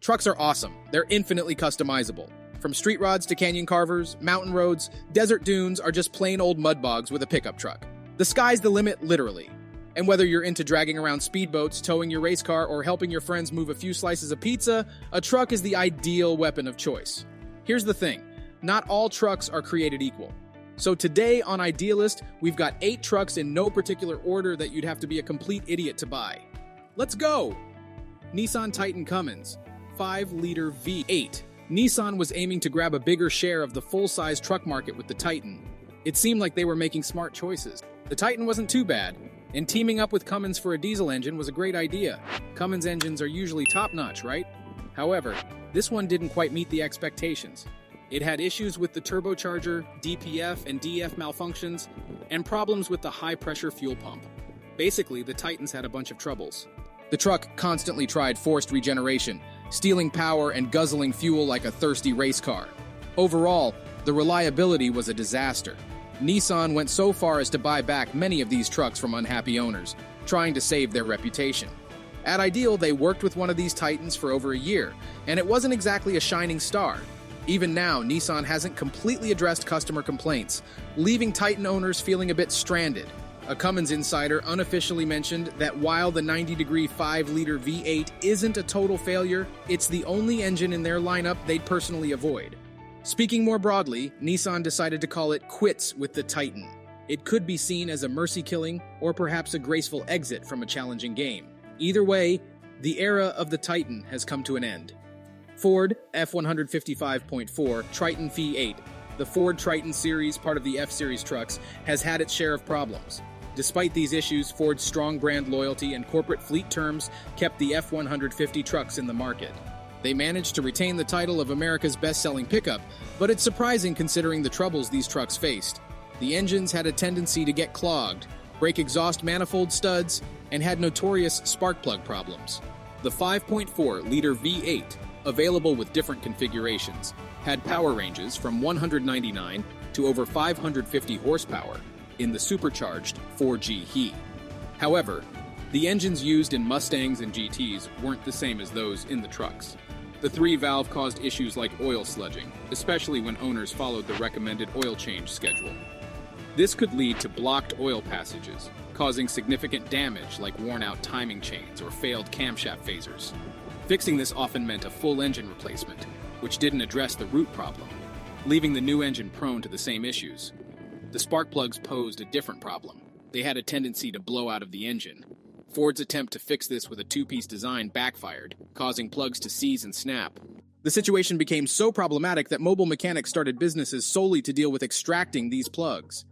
Trucks are awesome. They're infinitely customizable. From street rods to canyon carvers, mountain roads, desert dunes are just plain old mud bogs with a pickup truck. The sky's the limit, literally. And whether you're into dragging around speedboats, towing your race car, or helping your friends move a few slices of pizza, a truck is the ideal weapon of choice. Here's the thing, not all trucks are created equal. So today on Idealist, we've got 8 trucks in no particular order that you'd have to be a complete idiot to buy. Let's go! Nissan Titan Cummins, 5-liter V8. Nissan was aiming to grab a bigger share of the full-size truck market with the Titan. It seemed like they were making smart choices. The Titan wasn't too bad, and teaming up with Cummins for a diesel engine was a great idea. Cummins engines are usually top-notch, right? However, this one didn't quite meet the expectations. It had issues with the turbocharger, DPF and DF malfunctions, and problems with the high-pressure fuel pump. Basically, the Titans had a bunch of troubles. The truck constantly tried forced regeneration, stealing power and guzzling fuel like a thirsty race car. Overall, the reliability was a disaster. Nissan went so far as to buy back many of these trucks from unhappy owners, trying to save their reputation. At Ideal, they worked with one of these Titans for over a year, and it wasn't exactly a shining star. Even now, Nissan hasn't completely addressed customer complaints, leaving Titan owners feeling a bit stranded. A Cummins insider unofficially mentioned that while the 90-degree 5-liter V8 isn't a total failure, it's the only engine in their lineup they'd personally avoid. Speaking more broadly, Nissan decided to call it quits with the Titan. It could be seen as a mercy killing or perhaps a graceful exit from a challenging game. Either way, the era of the Titan has come to an end. Ford F-155.4 Triton V8, the Ford Triton series, part of the F-Series trucks, has had its share of problems. Despite these issues, Ford's strong brand loyalty and corporate fleet terms kept the F-150 trucks in the market. They managed to retain the title of America's best-selling pickup, but it's surprising considering the troubles these trucks faced. The engines had a tendency to get clogged, break exhaust manifold studs, and had notorious spark plug problems. The 5.4-liter V8, available with different configurations, had power ranges from 199 to over 550 horsepower in the supercharged 4G heat. However, the engines used in Mustangs and GTs weren't the same as those in the trucks. The 3-valve caused issues like oil sludging, especially when owners followed the recommended oil change schedule. This could lead to blocked oil passages, causing significant damage like worn-out timing chains or failed camshaft phasers. Fixing this often meant a full engine replacement, which didn't address the root problem, leaving the new engine prone to the same issues. The spark plugs posed a different problem. They had a tendency to blow out of the engine. Ford's attempt to fix this with a 2-piece design backfired, causing plugs to seize and snap. The situation became so problematic that mobile mechanics started businesses solely to deal with extracting these plugs.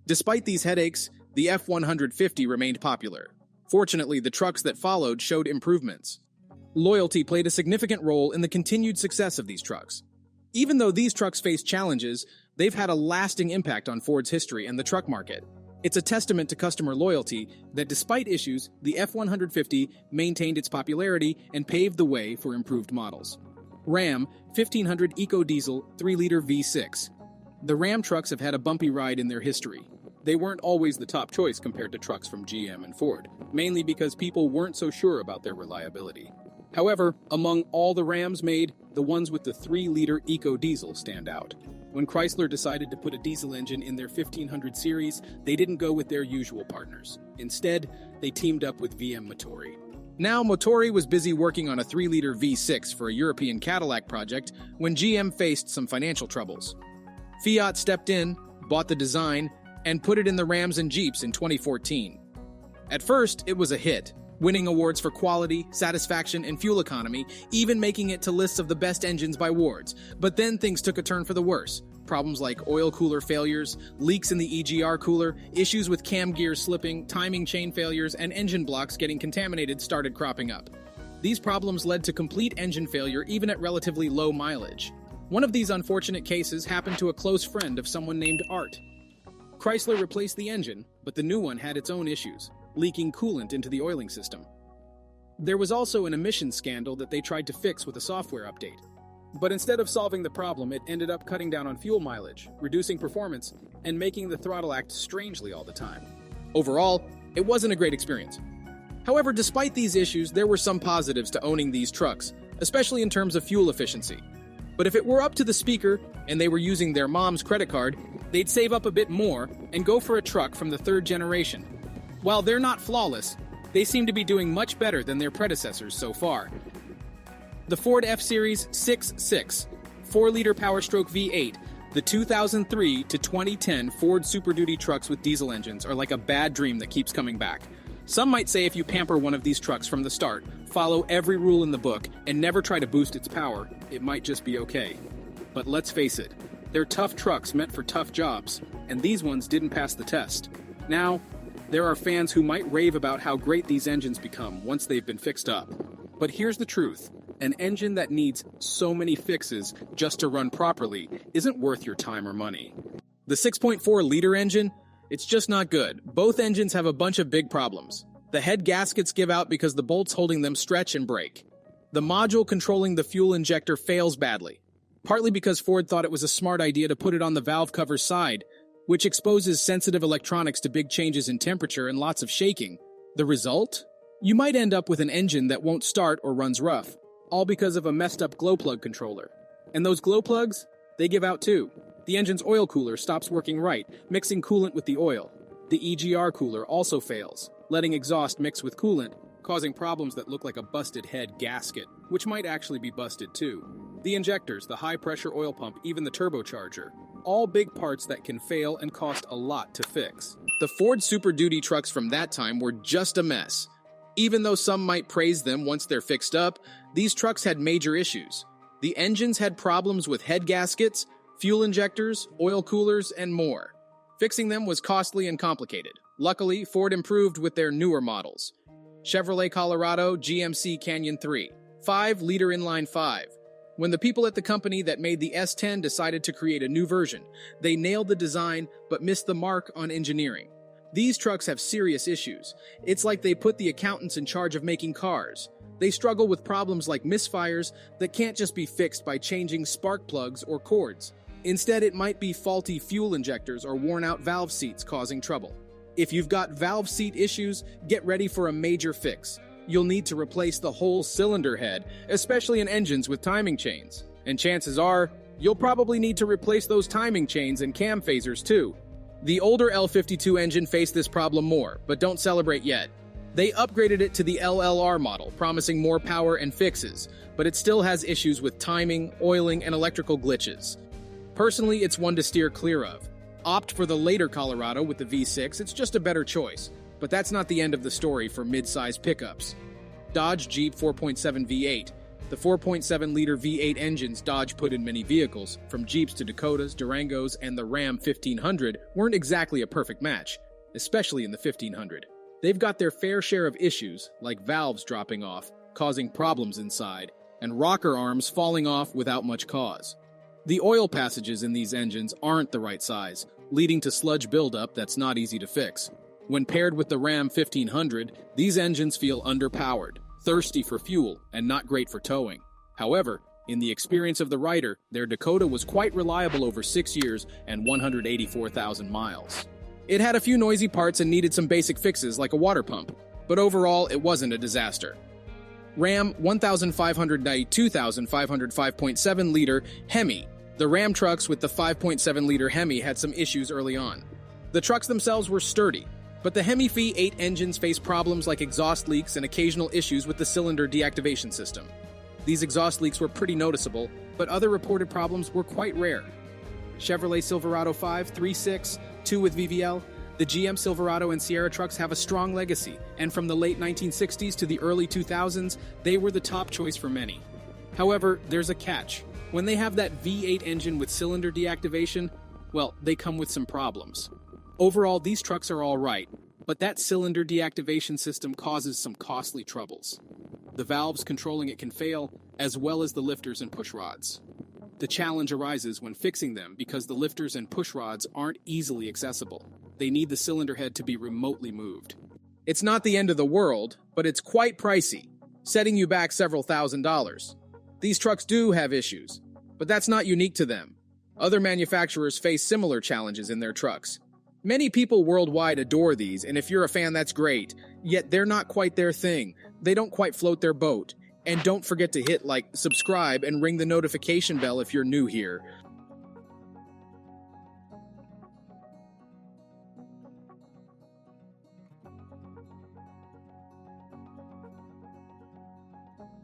Despite these headaches, the F-150 remained popular. Fortunately, the trucks that followed showed improvements. Loyalty played a significant role in the continued success of these trucks. Even though these trucks faced challenges, they've had a lasting impact on Ford's history and the truck market. It's a testament to customer loyalty that despite issues, the F-150 maintained its popularity and paved the way for improved models. Ram 1500 EcoDiesel 3-liter V6. The Ram trucks have had a bumpy ride in their history. They weren't always the top choice compared to trucks from GM and Ford, mainly because people weren't so sure about their reliability. However, among all the Rams made, the ones with the 3-liter EcoDiesel stand out. When Chrysler decided to put a diesel engine in their 1500 series, they didn't go with their usual partners. Instead, they teamed up with VM Motori. Now, Motori was busy working on a 3-liter V6 for a European Cadillac project when GM faced some financial troubles. Fiat stepped in, bought the design, and put it in the Rams and Jeeps in 2014. At first, it was a hit, winning awards for quality, satisfaction, and fuel economy, even making it to lists of the best engines by Wards. But then things took a turn for the worse. Problems like oil cooler failures, leaks in the EGR cooler, issues with cam gears slipping, timing chain failures, and engine blocks getting contaminated started cropping up. These problems led to complete engine failure even at relatively low mileage. One of these unfortunate cases happened to a close friend of someone named Art. Chrysler replaced the engine, but the new one had its own issues, leaking coolant into the oiling system. There was also an emissions scandal that they tried to fix with a software update. But instead of solving the problem, it ended up cutting down on fuel mileage, reducing performance, and making the throttle act strangely all the time. Overall, it wasn't a great experience. However, despite these issues, there were some positives to owning these trucks, especially in terms of fuel efficiency. But if it were up to the speaker and they were using their mom's credit card, they'd save up a bit more and go for a truck from the third generation. While they're not flawless, they seem to be doing much better than their predecessors so far. The Ford F-Series 6.6 4-liter Powerstroke V8, the 2003 to 2010 Ford Super Duty trucks with diesel engines are like a bad dream that keeps coming back. Some might say if you pamper one of these trucks from the start, follow every rule in the book, and never try to boost its power, it might just be okay. But let's face it, they're tough trucks meant for tough jobs, and these ones didn't pass the test. Now, there are fans who might rave about how great these engines become once they've been fixed up. But here's the truth. An engine that needs so many fixes just to run properly isn't worth your time or money. The 6.4-liter engine? It's just not good. Both engines have a bunch of big problems. The head gaskets give out because the bolts holding them stretch and break. The module controlling the fuel injector fails badly, partly because Ford thought it was a smart idea to put it on the valve cover side, which exposes sensitive electronics to big changes in temperature and lots of shaking. The result? You might end up with an engine that won't start or runs rough, all because of a messed up glow plug controller. And those glow plugs, they give out too. The engine's oil cooler stops working right, mixing coolant with the oil. The EGR cooler also fails, letting exhaust mix with coolant, causing problems that look like a busted head gasket, which might actually be busted too. The injectors, the high-pressure oil pump, even the turbocharger. All big parts that can fail and cost a lot to fix. The Ford Super Duty trucks from that time were just a mess. Even though some might praise them once they're fixed up, these trucks had major issues. The engines had problems with head gaskets, fuel injectors, oil coolers, and more. Fixing them was costly and complicated. Luckily, Ford improved with their newer models. Chevrolet Colorado GMC Canyon 3, 5-liter inline 5. When the people at the company that made the S10 decided to create a new version, they nailed the design but missed the mark on engineering. These trucks have serious issues. It's like they put the accountants in charge of making cars. They struggle with problems like misfires that can't just be fixed by changing spark plugs or cords. Instead, it might be faulty fuel injectors or worn-out valve seats causing trouble. If you've got valve seat issues, get ready for a major fix. You'll need to replace the whole cylinder head, especially in engines with timing chains. And chances are, you'll probably need to replace those timing chains and cam phasers too. The older L52 engine faced this problem more, but don't celebrate yet. They upgraded it to the LLR model, promising more power and fixes, but it still has issues with timing, oiling, and electrical glitches. Personally, it's one to steer clear of. Opt for the later Colorado with the V6, it's just a better choice. But that's not the end of the story for mid-size pickups. Dodge Jeep 4.7 V8. The 4.7-liter V8 engines Dodge put in many vehicles, from Jeeps to Dakotas, Durangos, and the Ram 1500, weren't exactly a perfect match, especially in the 1500. They've got their fair share of issues, like valves dropping off, causing problems inside, and rocker arms falling off without much cause. The oil passages in these engines aren't the right size, leading to sludge buildup that's not easy to fix. When paired with the Ram 1500, these engines feel underpowered, thirsty for fuel, and not great for towing. However, in the experience of the rider, their Dakota was quite reliable over 6 years and 184,000 miles. It had a few noisy parts and needed some basic fixes like a water pump, but overall it wasn't a disaster. Ram 1592,500 5.7-liter Hemi. The Ram trucks with the 5.7-liter Hemi had some issues early on. The trucks themselves were sturdy, but the Hemi V8 engines faced problems like exhaust leaks and occasional issues with the cylinder deactivation system. These exhaust leaks were pretty noticeable, but other reported problems were quite rare. Chevrolet Silverado 5, 3.6, 2 with VVL. The GM Silverado and Sierra trucks have a strong legacy, and from the late 1960s to the early 2000s, they were the top choice for many. However, there's a catch. When they have that V8 engine with cylinder deactivation, well, they come with some problems. Overall, these trucks are all right, but that cylinder deactivation system causes some costly troubles. The valves controlling it can fail, as well as the lifters and push rods. The challenge arises when fixing them because the lifters and push rods aren't easily accessible. They need the cylinder head to be remotely moved. It's not the end of the world, but it's quite pricey, setting you back several $1,000s. These trucks do have issues, but that's not unique to them. Other manufacturers face similar challenges in their trucks. Many people worldwide adore these, and if you're a fan, that's great. Yet they're not quite their thing. They don't quite float their boat. And don't forget to hit like, subscribe, and ring the notification bell if you're new here.